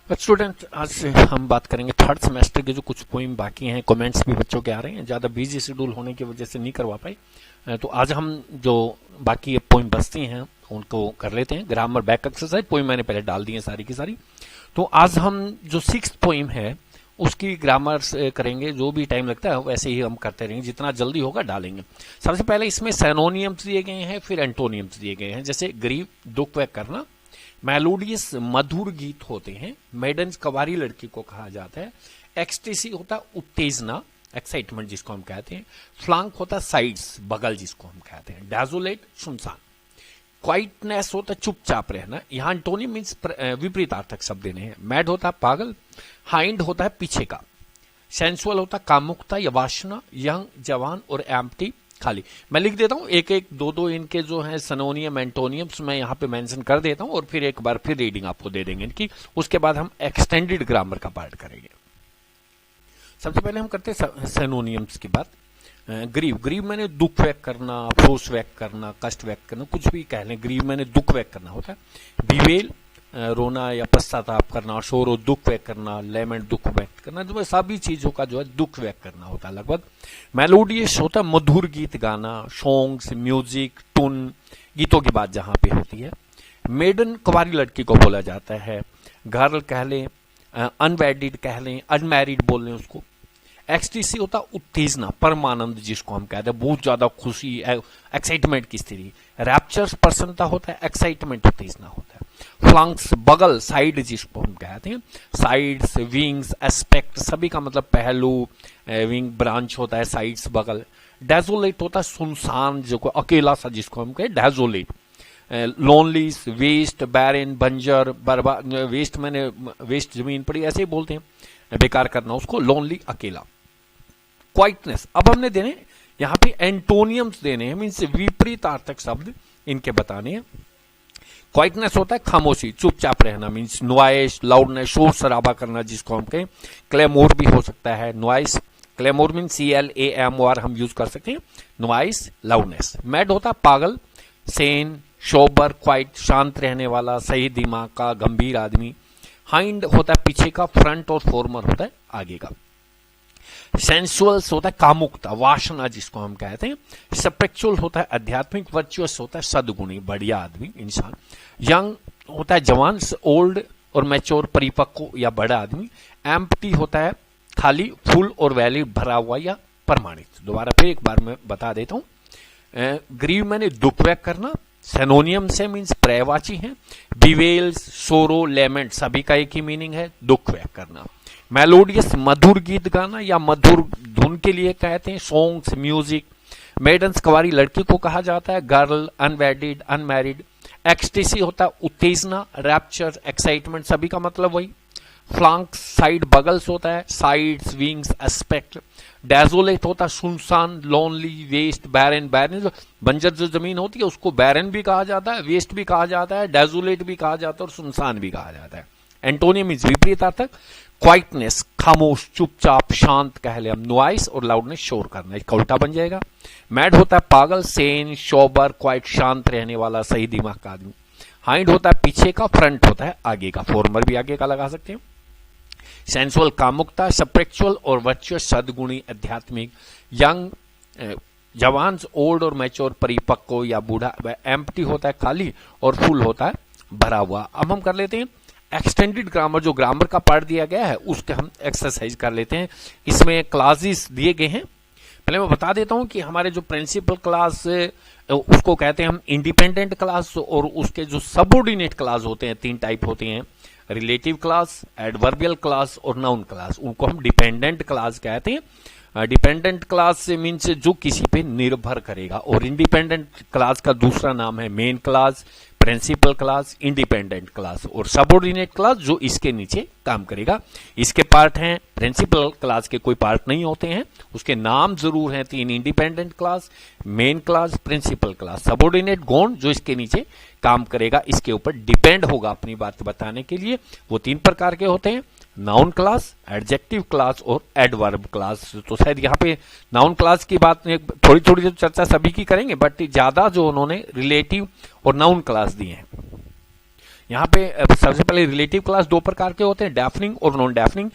Student, आज से हम बात करेंगे थर्ड सेमेस्टर के जो कुछ पोइम बाकी हैं। कमेंट्स भी बच्चों के आ रहे हैं, ज़्यादा बिजी शेड्यूल होने की वजह से नहीं करवा पाए। तो आज हम जो बाकी पोइम बचती हैं उनको कर लेते हैं। ग्रामर बैक एक्सरसाइज पोइम मैंने पहले डाल दी है सारी की सारी। तो आज हम जो 6th पोइम है उसकी ग्रामर करेंगे। जो भी टाइम लगता है वैसे ही हम करते रहेंगे, जितना जल्दी होगा डालेंगे। सबसे पहले इसमें सैनोनियम्स दिए गए हैं, फिर एंटोनियम्स दिए गए हैं। जैसे ग्रीव दुख व्यक्त करना, मेलोडियस मधुर गीत होते हैं, मेडन कवारी लड़की को कहा जाता है। एक्सटेसी होता है उत्तेजना, एक्साइटमेंट जिसको हम कहते हैं। फ्लांक होता है साइड्स, बगल जिसको हम कहते हैं। डेजोलेट सुनसान। क्वाइटनेस होता है चुपचाप रहना। यहाँ एंटोनियम मीन्स विपरीतार्थक शब्द देने हैं। मैड होता है पागल। हाइंड होता है पीछे का। सेंसुअल होता है कामुकता या वासना। यंग जवान और एम्प्टी खाली। मैं लिख देता हूं एक एक दो दो इनके जो है सनोनियम एंटोनियम्स मैं यहां पे मेंशन कर देता हूं और फिर एक बार फिर रीडिंग आपको दे देंगे इनकी। उसके बाद हम एक्सटेंडेड ग्रामर का पार्ट करेंगे। सबसे पहले हम करते हैं सैनोनियम्स की बात। ग्रीव, ग्रीव मैंने दुख व्यक्त करना, अफसोस व्यक्त करना, कष्ट व्यक्त करना, कुछ भी कह लें। ग्रीव मैंने दुख व्यक्त करना होता है। बिवेल रोना या पश्चाताप करना, शोर दुख व्यक्त करना, लेमेंट दुख व्यक्त करना, जो सभी चीजों का जो है दुख व्यक्त करना होता है लगभग। मेलोडियस होता है मधुर गीत गाना, सॉन्ग्स, म्यूजिक, टून, गीतों की बात जहां पे होती है। मेडन कुंवारी लड़की को बोला जाता है। गर्ल कह लें, अनवेडिड कह लें, अनमैरिड बोल लें उसको। एक्सटीसी होता उत्तेजना, परमानंद जिसको हम कहते हैं, बहुत ज्यादा खुशी, एक्साइटमेंट की स्थिति। रैप्चर्स प्रसन्नता होता है, एक्साइटमेंट उत्तेजना होता है। फ्लंक्स बगल, साइड जिसको हम कहते हैं। साइड्स, विंग्स, एस्पेक्ट, सभी का मतलब पहलू, विंग ब्रांच होता है, साइड्स बगल। डेजोलेट होता है सुनसान, जो अकेला सा जिसको हम कहें डेजोलेट। लोनलीस, वेस्ट, बैरन, बंजर, बर्बाद। वेस्ट मैंने वेस्ट जमीन पड़ी ऐसे ही बोलते हैं, बेकार करना उसको। लोनली अकेला। क्वाइटनेस, अब हमने देने यहां पे एंटोनियम्स देने हैं, मीन्स विपरीतार्थक शब्द इनके बताने हैं। क्वाइटनेस होता है खामोशी, चुपचाप रहना, मीन्स नॉइस, लाउडनेस, शोर शराबा करना जिसको हम कहें। क्लेमोर भी हो सकता है, नॉइस। क्लेमोर मीन्स CLAMOR हम यूज कर सकते हैं। Noise, loudness. मैड होता है पागल। सेन, शोबर, क्वाइट, शांत रहने वाला, सही दिमाग का, गंभीर आदमी। हाइंड होता है पीछे का। फ्रंट और फॉर्मर होता है आगे का। सेंसुअल्स होता है कामुकता, वासना जिसको हम कहते हैं। स्पिरिचुअल होता है आध्यात्मिक। वर्चुअस होता है सद्गुणी, बढ़िया आदमी, इंसान। यंग होता है जवान। ओल्ड और मैच्योर, परिपक्व या बड़ा आदमी। एम्प्टी होता है खाली। फुल और वैलिड, भरा हुआ या प्रमाणित। दोबारा फिर एक बार मैं बता देता हूं। ग्रीव मैंने दुख व्यक्त करना। सैनोनियम से मीन्स पर्यायवाची है। बिवेल्स, सोरो, लेमेंट, सभी का एक ही मीनिंग है, दुख व्यक्त करना। मेलोडियस मधुर गीत गाना या मधुर धुन के लिए कहते हैं। Songs, music. मेडन्स कुंवारी लड़की को कहा जाता है। Girl, अनवेडिड, unmarried. एक्सटेसी होता है उत्तेजना, रैप्चर, एक्साइटमेंट, सभी का मतलब वही। फ्लांक्स, साइड, बगल्स होता है। Sides, wings, aspect. डेजोलेट होता है सुनसान, लोनली, वेस्ट, बैरन। बैरन बंजर जो जमीन होती है उसको बैरन भी कहा जाता है, वेस्ट भी कहा जाता है, डेजोलेट भी कहा जाता है और सुनसान भी कहा जाता है। Antonym means विपरीतार्थक। क्वाइटनेस, खामोश, चुपचाप, शांत कह ले हम। नॉइस और लाउडनेस, शोर करना, इसका उल्टा बन जाएगा। मैड होता है पागल। सेन, शोबर, क्वाइट, शांत रहने वाला, सही दिमाग का आदमी। हाइंड होता है पीछे का। फ्रंट होता है आगे का। फॉर्मर भी आगे का लगा सकते हैं। सेंसुअल कामुकता, स्पिरिचुअल और वर्चुअस सद्गुणी, आध्यात्मिक। यंग जवान, ओल्ड और मैच्योर, परिपक्व या बूढ़ा। एम्प्टी होता है खाली और फुल होता है भरा हुआ। अब हम कर लेते हैं एक्सटेंडेड ग्रामर, जो ग्रामर का पार्ट दिया गया है उसके हम एक्सरसाइज कर लेते हैं। इसमें क्लासेस दिए गए हैं। पहले मैं बता देता हूं कि हमारे जो प्रिंसिपल क्लास उसको कहते हैं हम इंडिपेंडेंट क्लास, और उसके जो सबऑर्डिनेट क्लास होते हैं 3 टाइप होते हैं। रिलेटिव क्लास, एडवर्बियल क्लास और नाउन क्लास, उनको हम डिपेंडेंट क्लास कहते हैं। डिपेंडेंट क्लास मीन्स जो किसी पे निर्भर करेगा, और इंडिपेंडेंट क्लास का दूसरा नाम है main class, principal class, independent class और सबऑर्डिनेट क्लास जो इसके नीचे काम करेगा। इसके पार्ट हैं। प्रिंसिपल क्लास के कोई पार्ट नहीं होते हैं, उसके नाम जरूर हैं 3। Independent class, main class, principal class. Subordinate गौण जो इसके नीचे काम करेगा, इसके ऊपर डिपेंड होगा अपनी बात बताने के लिए, वो 3 प्रकार के होते हैं। नाउन क्लास, एडजेक्टिव क्लास और एडवर्ब क्लास। तो शायद यहाँ पे नाउन क्लास की बात थोड़ी थोड़ी चर्चा सभी की करेंगे, बट ज्यादा जो उन्होंने रिलेटिव और नाउन क्लास दिए हैं। यहाँ पे सबसे पहले रिलेटिव क्लास दो प्रकार के होते हैं, डेफनिंग और नॉन डेफनिंग।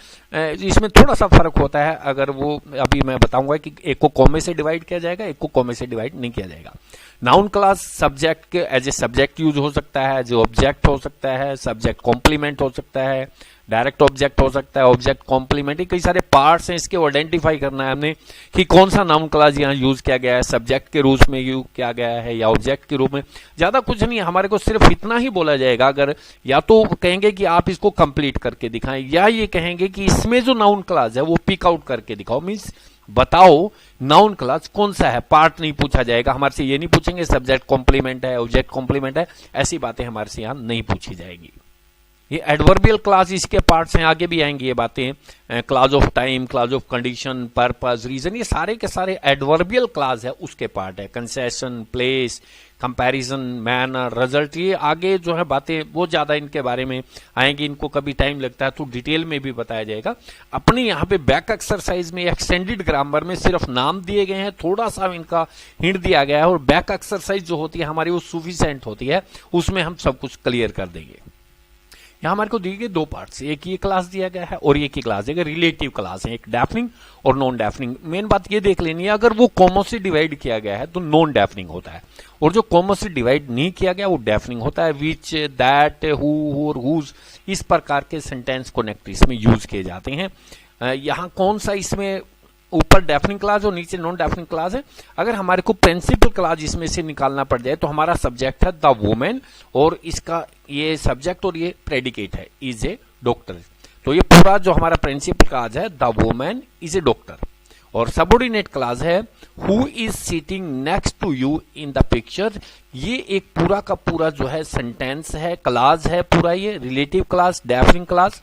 इसमें थोड़ा सा फर्क होता है, अगर वो अभी मैं बताऊंगा कि एक को कॉमे से डिवाइड किया जाएगा, एक को कॉमे से डिवाइड नहीं किया जाएगा। नाउन क्लास सब्जेक्ट के एज ए सब्जेक्ट यूज हो सकता है, जो ऑब्जेक्ट हो सकता है, सब्जेक्ट कॉम्प्लीमेंट हो सकता है, डायरेक्ट ऑब्जेक्ट हो सकता है, ऑब्जेक्ट कॉम्प्लीमेंट, कई सारे पार्ट्स हैं। इसके आइडेंटिफाई करना है हमने कि कौन सा नाउन क्लास यहाँ यूज किया गया है, सब्जेक्ट के रूप में यूज किया गया है या ऑब्जेक्ट के रूप में। ज्यादा कुछ नहीं, हमारे को सिर्फ इतना ही बोला जाएगा। अगर या तो कहेंगे कि आप इसको कंप्लीट करके दिखाएं, या ये कहेंगे कि इसमें जो नाउन क्लास है वो पिक आउट करके दिखाओ, मीन्स बताओ नाउन क्लास कौन सा है। पार्ट नहीं पूछा जाएगा, हमारे से ये नहीं पूछेंगे सब्जेक्ट कॉम्प्लीमेंट है, ऑब्जेक्ट कॉम्प्लीमेंट है, ऐसी बातें हमारे से यहां नहीं पूछी जाएगी। ये एडवर्बियल क्लास इसके पार्ट्स हैं, आगे भी आएंगी ये बातें। Class of time, class of condition, purpose, reason, ये सारे के सारे एडवर्बियल क्लास है, उसके पार्ट है। Concession, place, comparison, manner, result, ये आगे जो है बातें वो ज्यादा इनके बारे में आएंगी। इनको कभी टाइम लगता है तो डिटेल में भी बताया जाएगा। अपने यहाँ पे बैक एक्सरसाइज में एक्सटेंडेड ग्रामर में सिर्फ नाम दिए गए हैं, थोड़ा सा इनका हिंट दिया गया है, और बैक एक्सरसाइज जो होती है हमारी वो सफिशिएंट होती है, उसमें हम सब कुछ क्लियर कर देंगे। यहाँ हमारे को दिए गए दो पार्ट्स, एक ये क्लास दिया गया है और एक ही क्लास दिया गया, रिलेटिव क्लास है, एक डेफनिंग और नॉन डेफनिंग। मेन बात ये देख लेनी है, अगर वो कॉमा से डिवाइड किया गया है तो नॉन डेफनिंग होता है, और जो कॉमा से डिवाइड नहीं किया गया वो डेफनिंग होता है। विच, दैट, हु और हुज, इस प्रकार के सेंटेंस कनेक्टर इसमें यूज किए जाते हैं। यहाँ कौन सा इसमें ऊपर डेफनिंग क्लास और नीचे नॉन डेफनिंग क्लास है। अगर हमारे को प्रिंसिपल क्लास इसमें से निकालना पड़ जाए तो हमारा सब्जेक्ट है द वुमेन, और इसका ये सब्जेक्ट और ये प्रेडिकेट है इज ए डॉक्टर। तो ये पूरा जो हमारा प्रिंसिपल क्लास है the women is a doctor, और सबऑर्डिनेट क्लास है who is sitting next to you in the picture. ये एक पूरा का पूरा जो है सेंटेंस है, क्लास है पूरा, ये रिलेटिव क्लास, डेफनिंग क्लास,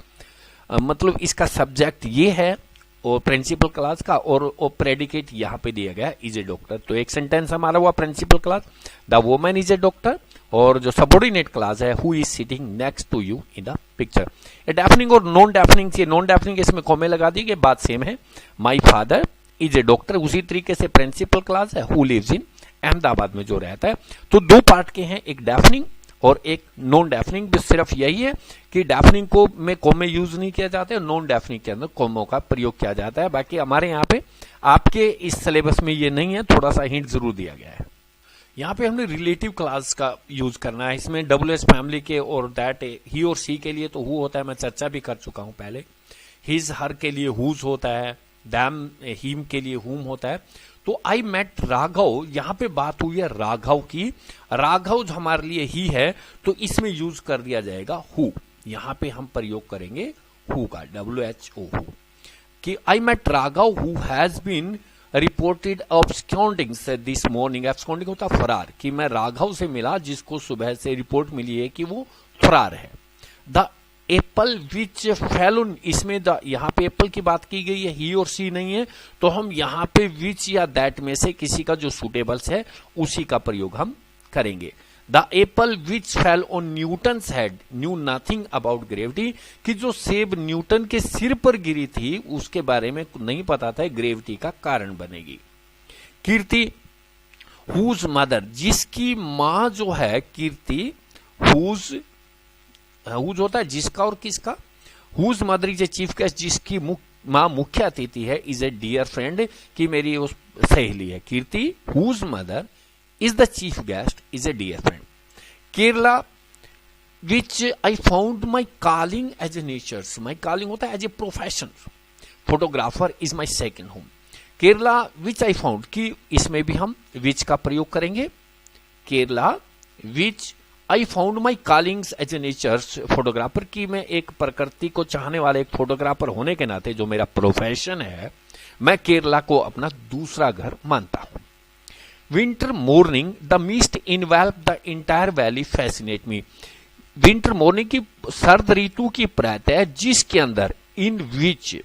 मतलब इसका सब्जेक्ट ये है और प्रिंसिपल क्लास का, और प्रेडिकेट यहाँ पे दिया गया इज ए डॉक्टर। तो एक सेंटेंस हमारा हुआ principal class the woman is a doctor, और जो सबऑर्डिनेट क्लास है who is sitting next to you in the picture. Defining और नॉन डेफनिंग, नॉन डेफनिंग इसमें कॉमे लगा दी, बात सेम है। My father is a doctor, उसी तरीके से प्रिंसिपल क्लास है हु लिव्स इन अहमदाबाद में जो रहता है। तो दो पार्ट के हैं, एक डेफनिंग और एक नॉन डेफनिंग। भी सिर्फ यही है कि डेफनिंग को में कॉमे यूज नहीं किया जाता है, नॉन डेफनिंग के अंदर कॉमों का प्रयोग किया जाता है। बाकी हमारे यहाँ पे आपके इस सिलेबस में ये नहीं है, थोड़ा सा हिंट जरूर दिया गया है। यहाँ पे हमने रिलेटिव क्लास का यूज करना है। इसमें WH फैमिली के और दैट, ही और सी के लिए तो हु होता है, मैं चर्चा भी कर चुका हूं पहले। हिज, हर के लिए हुज होता है, दैम, हिम के लिए हुम होता है। तो आई मेट राघव, यहां पे बात हुई है राघव की। राघव जो हमारे लिए ही है तो इसमें यूज कर दिया जाएगा हु। यहां पे हम प्रयोग करेंगे हु का, WHO हु, कि I met Raghav who has been reported absconding this morning. Absconding होता फरार, कि मैं राघव से मिला जिसको सुबह से रिपोर्ट मिली है कि वो फरार है। द एप्पल विच फेल, इसमें यहाँ पे एप्पल की बात की गई है, ही और सी नहीं है, तो हम यहाँ पे विच या दैट में से किसी का जो सुटेबल्स है उसी का प्रयोग हम करेंगे। The Apple which fell on Newton's head knew nothing about gravity, कि जो सेब न्यूटन के सिर पर गिरी थी उसके बारे में नहीं पता था ग्रेविटी का कारण बनेगी। कीर्ति हुज मदर, जिसकी मां जो है कीर्ति, हुज होता है जिसका और किसका, whose mother is a chief guest, जिसकी मां मुख्य अतिथि है, इज ए डियर फ्रेंड, कि मेरी उस सहेली है। Kirti whose mother is the chief guest is a dear friend. Kerala which I found my calling as a nature's, my calling होता है as a profession, photographer is my second home. Kerala which I found, कि इसमें भी हम which का प्रयोग करेंगे। Kerala which I found my callings as a nature's photographer, की मैं एक प्रकृति को चाहने वाले एक फोटोग्राफर होने के नाते जो मेरा प्रोफेशन है, मैं केरला को अपना दूसरा घर मानता हूं। Winter morning the mist envelop the entire valley fascinate me, winter morning की सर्द ऋतु की प्रातः जिसके अंदर, इन विच,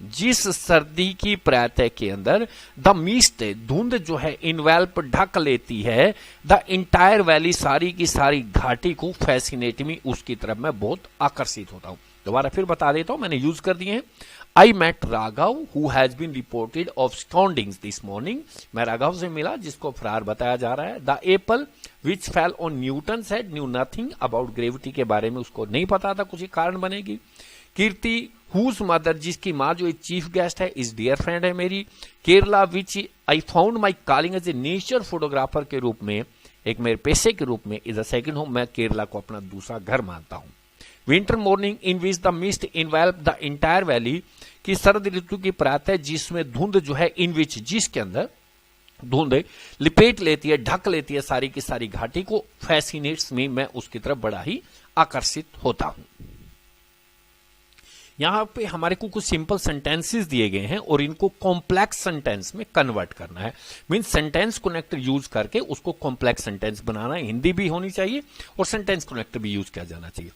जिस सर्दी की प्रातः के अंदर, द मिस्ट धुंध जो है, इनवेल्प ढक लेती है, द इंटायर वैली सारी की सारी घाटी को, फैसिनेट मी उसकी तरफ मैं बहुत आकर्षित होता हूं। दोबारा फिर बता देता हूं, मैंने यूज कर दिए हैं। I met Raghav who has been reported of abscondings this morning. मैं राघव से मिला जिसको फरार बताया जा रहा है. The apple which fell on Newton's head knew nothing about gravity के बारे में उसको नहीं पता था कुछ ही कारण बनेगी. कीर्ति whose mother जिसकी माँ जो एक चीफ गेस्ट है इस डियर फ्रेंड है मेरी. Kerala which I found my calling as a nature photographer के रूप में एक मेरे पेशे के रूप में इज अ सेकंड होम. मैं केरला को अपना दूसरा घर मानता हूं. Winter morning in which the mist involve the entire valley की सर्द ऋतु की प्रातः जिसमें धुंध जो है इन विच जिसके अंदर धुंध लिपेट लेती है ढक लेती है सारी की सारी घाटी को. फैसिनेट्स में मैं उसकी तरफ बड़ा ही आकर्षित होता हूं. यहां पे हमारे को कुछ सिंपल सेंटेंसेस दिए गए हैं और इनको कॉम्प्लेक्स सेंटेंस में कन्वर्ट करना है. मींस सेंटेंस कनेक्टर यूज करके उसको कॉम्प्लेक्स सेंटेंस बनाना है. हिंदी भी होनी चाहिए और सेंटेंस कनेक्टर भी यूज किया जाना चाहिए.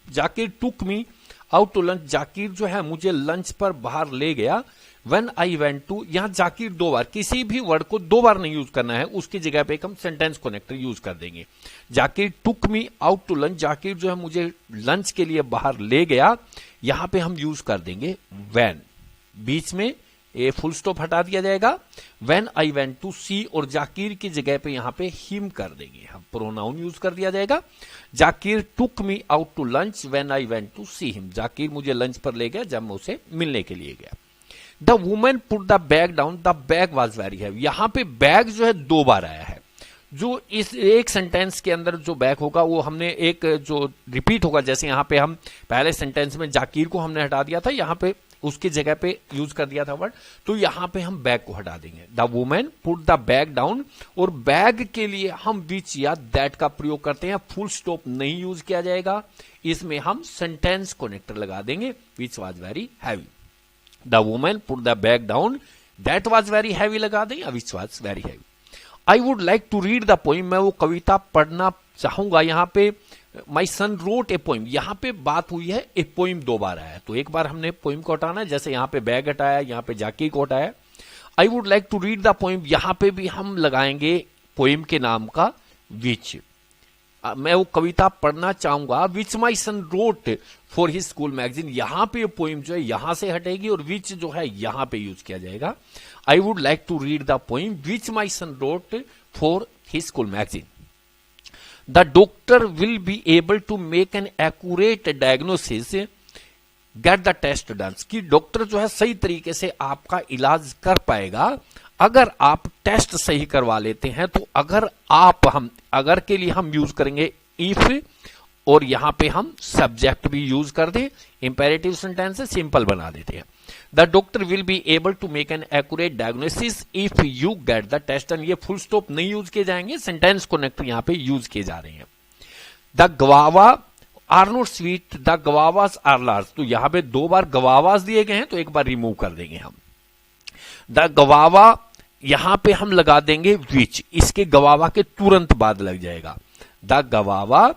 Zakir took me out to lunch. Zakir जो है मुझे लंच पर बाहर ले गया. व्हेन आई वेंट टू, यहां जाकिर दो बार, किसी भी वर्ड को दो बार नहीं यूज करना है. उसकी जगह पे हम सेंटेंस कनेक्टर यूज कर देंगे. Zakir took me out to lunch. Zakir जो है मुझे लंच के लिए बाहर ले गया. यहां पे हम यूज कर देंगे व्हेन. बीच में ए फुल स्टॉप हटा दिया जाएगा. व्हेन आई वेंट टू सी और जाकिर की जगह पे यहां पे हिम कर देंगे. हम प्रोनाउन यूज कर दिया जाएगा. Zakir took me out to lunch when I went to see him. Zakir मुझे लंच पर ले गया जब मैं उसे मिलने के लिए गया. The women put the bag down. The bag was very heavy. यहां पे बैग जो है दो बार आया है. जो इस एक सेंटेंस के अंदर जो बैग होगा वो हमने एक जो रिपीट होगा. जैसे यहां पे हम पहले सेंटेंस में जाकिर को हमने हटा दिया था, यहां पे उसकी जगह पे यूज कर दिया था वर्ड, तो यहां पे हम बैग को हटा देंगे. The women put the bag down. और बैग के लिए हम विच या दैट का प्रयोग करते हैं. फुल स्टॉप नहीं यूज किया जाएगा. इसमें हम सेंटेंस कनेक्टर लगा देंगे. Which was very heavy. The women put the bag down. That was very heavy लगा दें. Which was very heavy. I would like to read the poem. मैं वो कविता पढ़ना चाहूंगा. यहां पे माई सन रोट ए पोइम. यहां पे बात हुई है ए पोइम दो बार आया है, तो एक बार हमने पोइम को हटाना है. जैसे यहां पे बैग हटाया, यहां पे जाकिर को हटाया. I would like to read the poem. यहां पे भी हम लगाएंगे पोइम के नाम का विच. मैं वो कविता पढ़ना चाहूंगा which my son wrote for his school magazine. यहां पे पोइम जो है यहां से हटेगी और विच जो है यहां पे यूज किया जाएगा. I would like to read the poem which my son wrote for his school magazine. The doctor will be able to make an accurate diagnosis. Get the test done. कि डॉक्टर जो है सही तरीके से आपका इलाज कर पाएगा अगर आप टेस्ट सही करवा लेते हैं. तो अगर के लिए हम यूज करेंगे इफ और यहां पे हम सब्जेक्ट भी यूज कर दें. इंपेरेटिव सेंटेंस से सिंपल बना देते हैं. The doctor will be able to make an accurate diagnosis if you get the test done. ये फुल स्टॉप नहीं यूज किए जाएंगे. सेंटेंस कनेक्टर यहां पे यूज किए जा रहे हैं. The guava are not sweet. The guavas are large. तो यहां पे दो बार गवावास दिए गए हैं तो एक बार रिमूव कर देंगे हम. द गवावा यहां पे हम लगा देंगे विच. इसके गवावा के तुरंत बाद लग जाएगा. The guava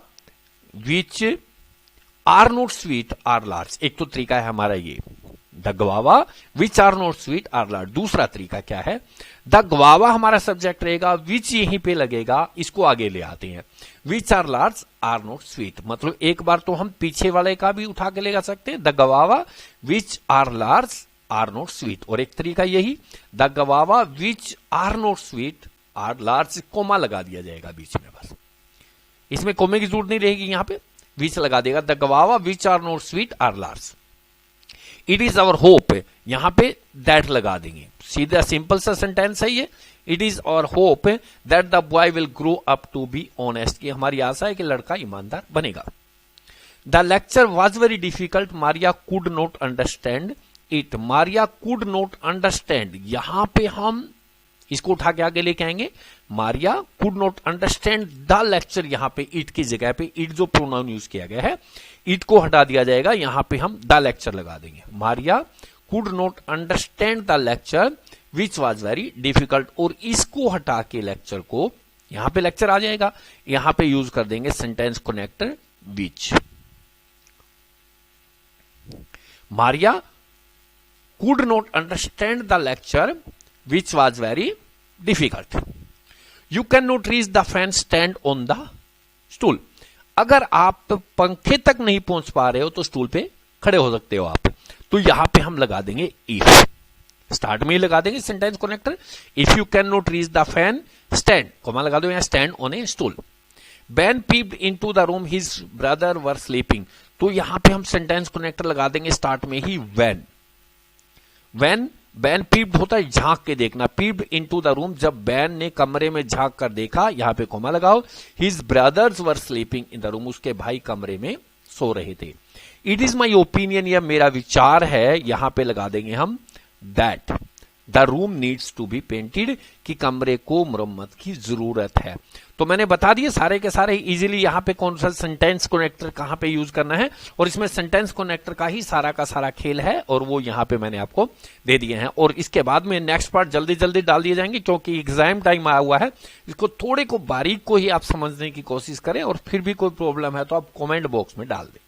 which are not sweet are large. एक तो तरीका है हमारा ये. The guava which are not sweet are large. दूसरा तरीका क्या है? द गवावा हमारा सब्जेक्ट रहेगा, विच यहीं पे लगेगा, इसको आगे ले आते हैं. Which are large are not sweet. मतलब एक बार तो हम पीछे वाले का भी उठा के ले जा सकते हैं. The guava which are large are not sweet. और एक तरीका यही, the guava which are not sweet are large. Comma लगा दिया जाएगा बीच में. बस इसमें कोमे की जरूरत नहीं रहेगी. यहां पे विच लगा देगा. The guava which are not sweet are large. It is our hope. यहां पे दैट लगा देंगे. सीधा सिंपल सा सेंटेंस है ये. It is our hope that the boy will grow up to be honest. की हमारी आशा है कि लड़का ईमानदार बनेगा. The lecture was very difficult. Maria could not understand it. Maria could not understand. यहां पे हम इसको उठा के आगे लेके आएंगे. Maria could not understand the lecture. यहां पे इट की जगह पे इट जो प्रोनाउन यूज किया गया है इट को हटा दिया जाएगा. यहां पे हम द लेक्चर लगा देंगे. Maria could not understand the lecture which was very difficult. और इसको हटा के लेक्चर को यहां पे लेक्चर आ जाएगा. यहां पे यूज कर देंगे sentence connector which. Maria could not understand the lecture which was very difficult. You cannot reach the fan stand on the stool. अगर आप पंखे तक नहीं पहुंच पा रहे हो तो स्टूल पे खड़े हो सकते हो आप. तो यहां पे हम लगा देंगे इफ, स्टार्ट में ही लगा देंगे sentence connector. If you can not reach the fan stand, comma लगा दो यहां, stand on A stool. Ban peeped into the room his brother were sleeping, तो यहां पे हम सेंटेंस कनेक्टर लगा देंगे स्टार्ट में he when. When ban peeped होता है झांक के देखना, पीप्ड इनटू द रूम, जब बैन ने कमरे में झांक कर देखा, यहां पे कॉमा लगाओ। His brothers were sleeping in the room, उसके भाई कमरे में सो रहे थे। इट इज माई ओपिनियन, यह मेरा विचार है, यहां पे लगा देंगे हम that the room needs to be painted, कि कमरे को मरम्मत की जरूरत है। तो मैंने बता दिए सारे के सारे इजीली यहां पे कौन सा सेंटेंस कनेक्टर कहां पे यूज करना है, और इसमें सेंटेंस कनेक्टर का ही सारा का सारा खेल है, और वो यहां पे मैंने आपको दे दिए हैं। और इसके बाद में नेक्स्ट पार्ट जल्दी जल्दी डाल दिए जाएंगे, क्योंकि एग्जाम टाइम आया हुआ है। इसको थोड़े को बारीक को ही आप समझने की कोशिश करें, और फिर भी कोई प्रॉब्लम है तो आप कमेंट बॉक्स में डाल दें।